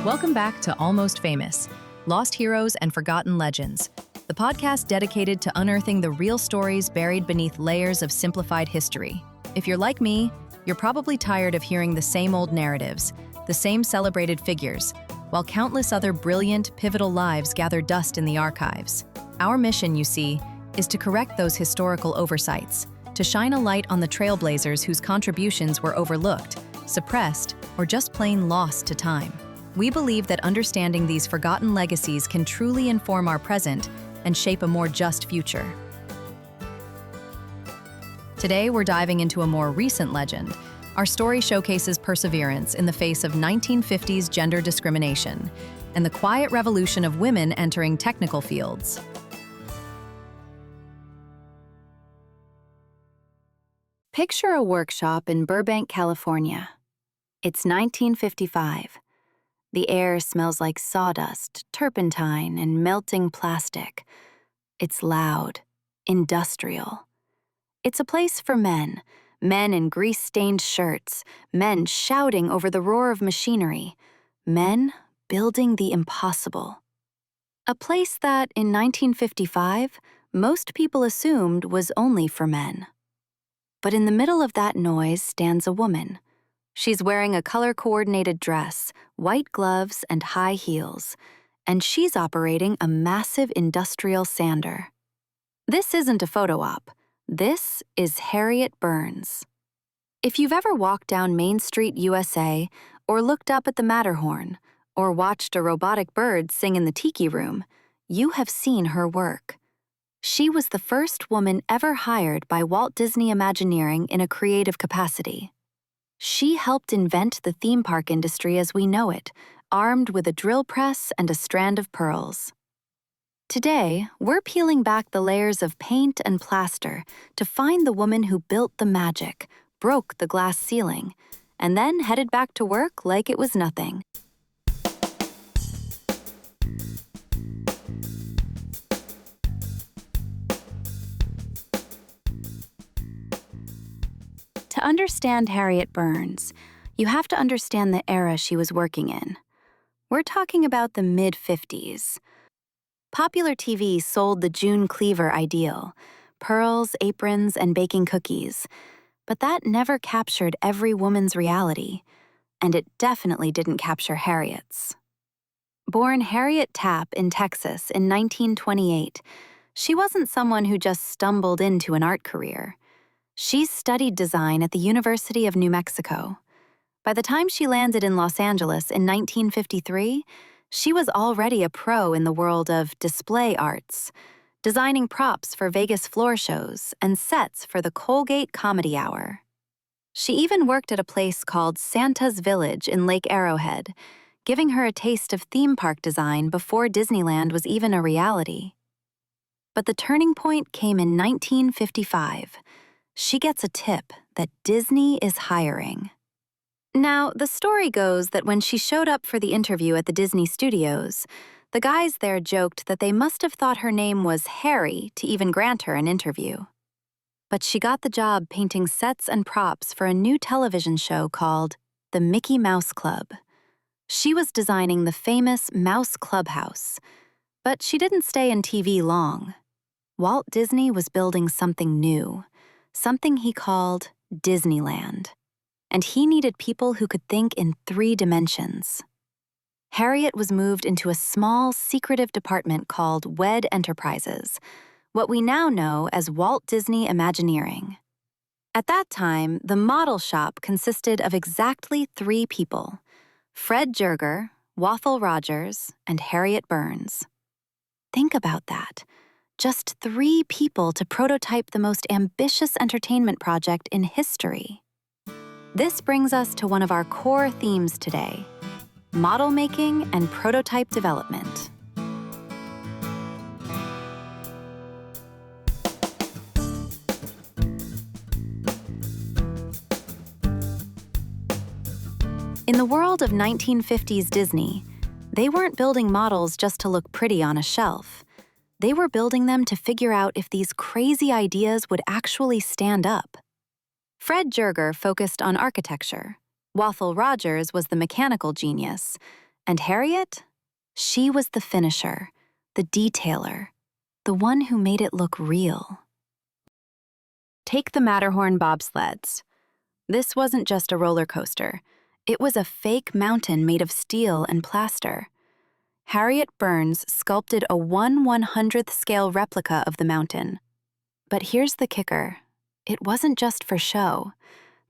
Welcome back to Almost Famous, Lost Heroes and Forgotten Legends, the podcast dedicated to unearthing the real stories buried beneath layers of simplified history. If you're like me, you're probably tired of hearing the same old narratives, the same celebrated figures, while countless other brilliant, pivotal lives gather dust in the archives. Our mission, you see, is to correct those historical oversights, to shine a light on the trailblazers whose contributions were overlooked, suppressed, or just plain lost to time. We believe that understanding these forgotten legacies can truly inform our present and shape a more just future. Today, we're diving into a more recent legend. Our story showcases perseverance in the face of 1950s gender discrimination and the quiet revolution of women entering technical fields. Picture a workshop in Burbank, California. It's 1955. The air smells like sawdust, turpentine, and melting plastic. It's loud, industrial. It's a place for men in grease-stained shirts, men shouting over the roar of machinery, men building the impossible. A place that, in 1955, most people assumed was only for men. But in the middle of that noise stands a woman. She's wearing a color-coordinated dress, white gloves, and high heels, and she's operating a massive industrial sander. This isn't a photo op. This is Harriet Burns. If you've ever walked down Main Street, USA, or looked up at the Matterhorn, or watched a robotic bird sing in the Tiki Room, you have seen her work. She was the first woman ever hired by Walt Disney Imagineering in a creative capacity. She helped invent the theme park industry as we know it, armed with a drill press and a strand of pearls. Today, we're peeling back the layers of paint and plaster to find the woman who built the magic, broke the glass ceiling, and then headed back to work like it was nothing. To understand Harriet Burns, you have to understand the era she was working in. We're talking about the mid-50s. Popular TV sold the June Cleaver ideal, pearls, aprons, and baking cookies, but that never captured every woman's reality, and it definitely didn't capture Harriet's. Born Harriet Tapp in Texas in 1928, she wasn't someone who just stumbled into an art career. She studied design at the University of New Mexico. By the time she landed in Los Angeles in 1953, she was already a pro in the world of display arts, designing props for Vegas floor shows and sets for the Colgate Comedy Hour. She even worked at a place called Santa's Village in Lake Arrowhead, giving her a taste of theme park design before Disneyland was even a reality. But the turning point came in 1955. She gets a tip that Disney is hiring. Now, the story goes that when she showed up for the interview at the Disney studios, the guys there joked that they must have thought her name was Harry to even grant her an interview. But she got the job painting sets and props for a new television show called The Mickey Mouse Club. She was designing the famous Mouse Clubhouse, but she didn't stay in TV long. Walt Disney was building something new, something he called Disneyland, and he needed people who could think in 3 dimensions. Harriet was moved into a small, secretive department called WED Enterprises, what we now know as Walt Disney Imagineering. At that time, the model shop consisted of exactly 3 people: Fred Joerger, Wathel Rogers, and Harriet Burns. Think about that. Just 3 people to prototype the most ambitious entertainment project in history. This brings us to one of our core themes today: model making and prototype development. In the world of 1950s Disney, they weren't building models just to look pretty on a shelf. They were building them to figure out if these crazy ideas would actually stand up. Fred Joerger focused on architecture. Wathel Rogers was the mechanical genius, And Harriet? She was the finisher, the detailer, the one who made it look real. Take the Matterhorn bobsleds. This wasn't just a roller coaster. It was a fake mountain made of steel and plaster. Harriet Burns sculpted a 1/100th scale replica of the mountain. But here's the kicker. It wasn't just for show.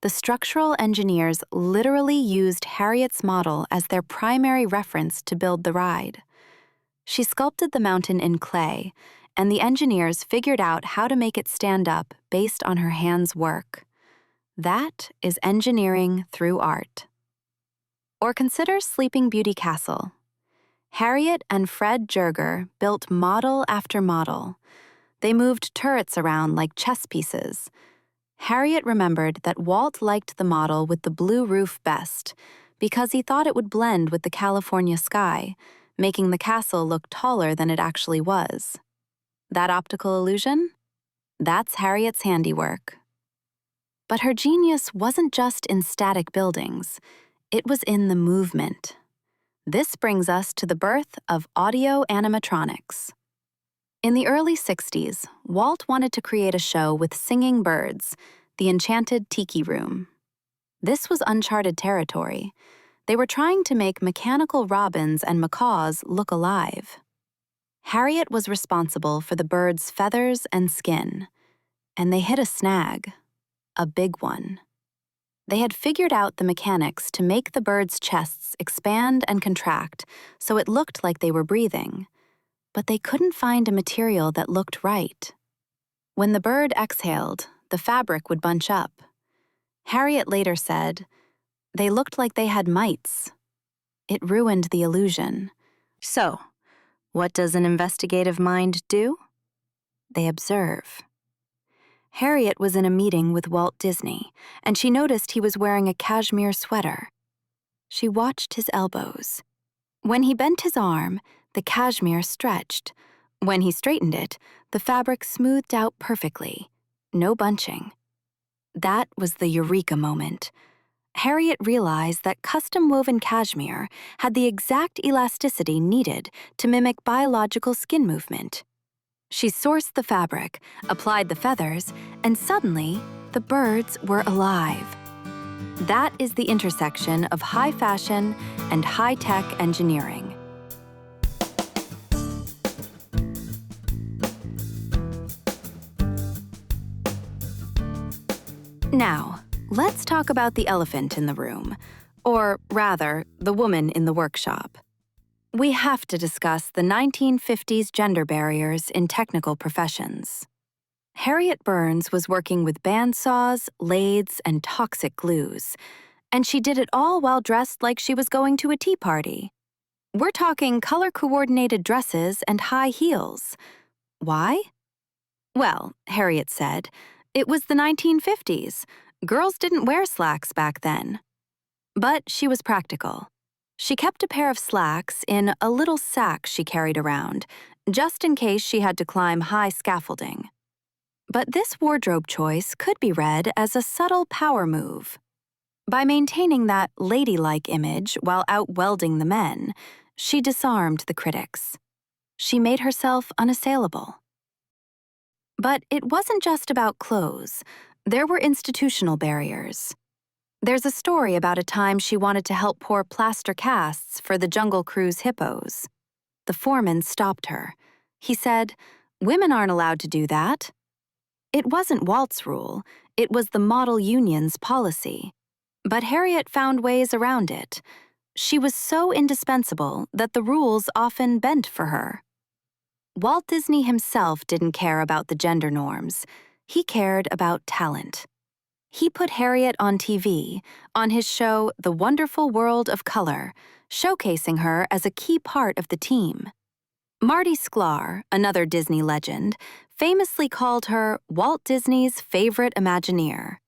The structural engineers literally used Harriet's model as their primary reference to build the ride. She sculpted the mountain in clay, and the engineers figured out how to make it stand up based on her hands' work. That is engineering through art. Or consider Sleeping Beauty Castle. Harriet and Fred Joerger built model after model. They moved turrets around like chess pieces. Harriet remembered that Walt liked the model with the blue roof best because he thought it would blend with the California sky, making the castle look taller than it actually was. That optical illusion? That's Harriet's handiwork. But her genius wasn't just in static buildings. It was in the movement. This brings us to the birth of Audio-Animatronics. In the early 60s, Walt wanted to create a show with singing birds, the Enchanted Tiki Room. This was uncharted territory. They were trying to make mechanical robins and macaws look alive. Harriet was responsible for the birds' feathers and skin, and they hit a snag, a big one. They had figured out the mechanics to make the birds' chests expand and contract so it looked like they were breathing. But they couldn't find a material that looked right. When the bird exhaled, the fabric would bunch up. Harriet later said, "They looked like they had mites." It ruined the illusion. So, what does an investigative mind do? They observe. Harriet was in a meeting with Walt Disney, and she noticed he was wearing a cashmere sweater. She watched his elbows. When he bent his arm, the cashmere stretched. When he straightened it, the fabric smoothed out perfectly. No bunching. That was the eureka moment. Harriet realized that custom-woven cashmere had the exact elasticity needed to mimic biological skin movement. She sourced the fabric, applied the feathers, and suddenly, the birds were alive. That is the intersection of high fashion and high-tech engineering. Now, let's talk about the elephant in the room, or rather, the woman in the workshop. We have to discuss the 1950s gender barriers in technical professions. Harriet Burns was working with bandsaws, lathes, and toxic glues, and she did it all while dressed like she was going to a tea party. We're talking color-coordinated dresses and high heels. Why? Well, Harriet said, it was the 1950s. Girls didn't wear slacks back then. But she was practical. She kept a pair of slacks in a little sack she carried around, just in case she had to climb high scaffolding. But this wardrobe choice could be read as a subtle power move. By maintaining that ladylike image while out welding the men, she disarmed the critics. She made herself unassailable. But it wasn't just about clothes. There were institutional barriers. There's a story about a time she wanted to help pour plaster casts for the Jungle Cruise hippos. The foreman stopped her. He said, "Women aren't allowed to do that." It wasn't Walt's rule. It was the model union's policy. But Harriet found ways around it. She was so indispensable that the rules often bent for her. Walt Disney himself didn't care about the gender norms. He cared about talent. He put Harriet on TV, on his show The Wonderful World of Color, showcasing her as a key part of the team. Marty Sklar, another Disney legend, famously called her Walt Disney's favorite Imagineer.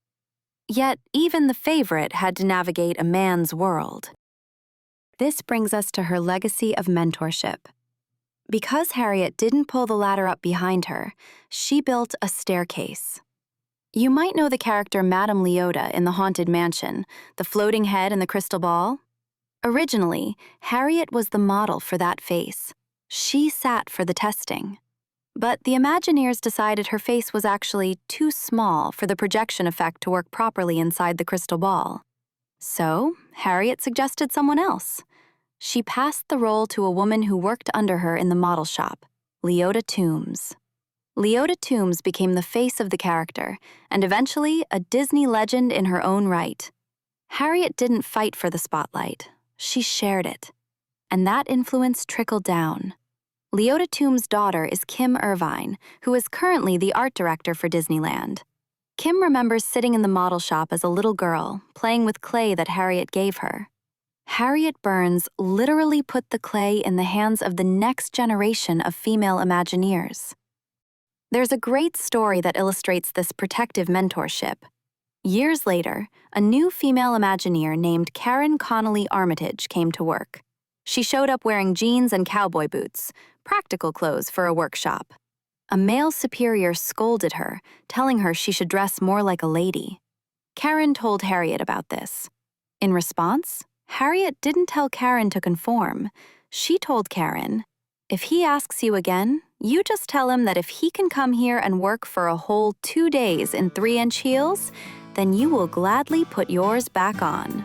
Yet even the favorite had to navigate a man's world. This brings us to her legacy of mentorship. Because Harriet didn't pull the ladder up behind her, she built a staircase. You might know the character Madame Leota in The Haunted Mansion, the floating head and the crystal ball. Originally, Harriet was the model for that face. She sat for the testing. But the Imagineers decided her face was actually too small for the projection effect to work properly inside the crystal ball. So, Harriet suggested someone else. She passed the role to a woman who worked under her in the model shop, Leota Toombs. Leota Toombs became the face of the character, and eventually a Disney legend in her own right. Harriet didn't fight for the spotlight. She shared it. And that influence trickled down. Leota Toombs' daughter is Kim Irvine, who is currently the art director for Disneyland. Kim remembers sitting in the model shop as a little girl, playing with clay that Harriet gave her. Harriet Burns literally put the clay in the hands of the next generation of female Imagineers. There's a great story that illustrates this protective mentorship. Years later, a new female Imagineer named Karen Connolly Armitage came to work. She showed up wearing jeans and cowboy boots, practical clothes for a workshop. A male superior scolded her, telling her she should dress more like a lady. Karen told Harriet about this. In response, Harriet didn't tell Karen to conform. She told Karen, "If he asks you again, you just tell him that if he can come here and work for a whole 2 days in 3-inch heels, then you will gladly put yours back on."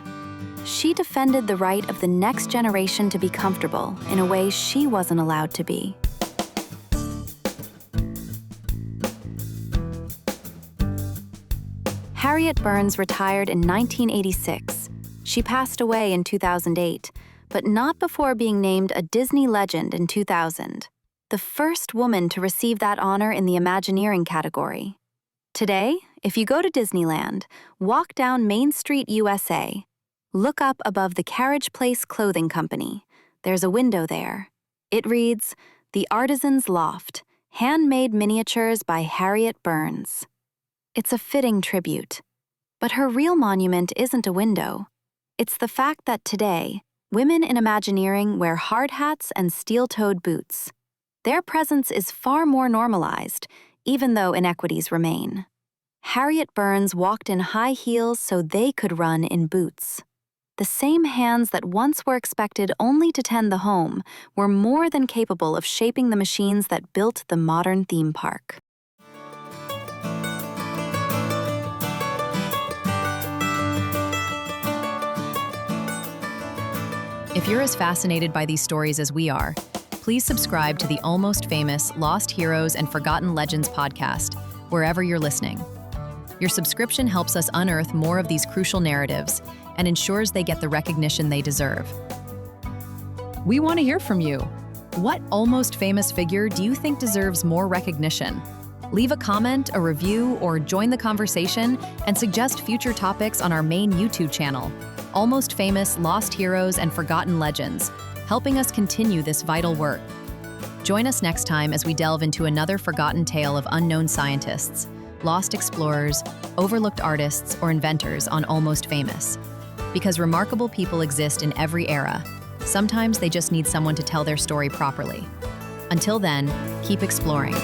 She defended the right of the next generation to be comfortable in a way she wasn't allowed to be. Harriet Burns retired in 1986. She passed away in 2008, but not before being named a Disney legend in 2000, the first woman to receive that honor in the Imagineering category. Today, if you go to Disneyland, walk down Main Street, USA. Look up above the Carriage Place Clothing Company. There's a window there. It reads, "The Artisan's Loft, Handmade Miniatures by Harriet Burns." It's a fitting tribute. But her real monument isn't a window. It's the fact that today, women in Imagineering wear hard hats and steel-toed boots. Their presence is far more normalized, even though inequities remain. Harriet Burns walked in high heels so they could run in boots. The same hands that once were expected only to tend the home were more than capable of shaping the machines that built the modern theme park. If you're as fascinated by these stories as we are, please subscribe to the Almost Famous Lost Heroes and Forgotten Legends podcast, wherever you're listening. Your subscription helps us unearth more of these crucial narratives and ensures they get the recognition they deserve. We want to hear from you. What almost famous figure do you think deserves more recognition? Leave a comment, a review, or join the conversation and suggest future topics on our main YouTube channel, Almost Famous Lost Heroes and Forgotten Legends, helping us continue this vital work. Join us next time as we delve into another forgotten tale of unknown scientists, lost explorers, overlooked artists, or inventors on Almost Famous. Because remarkable people exist in every era, sometimes they just need someone to tell their story properly. Until then, keep exploring.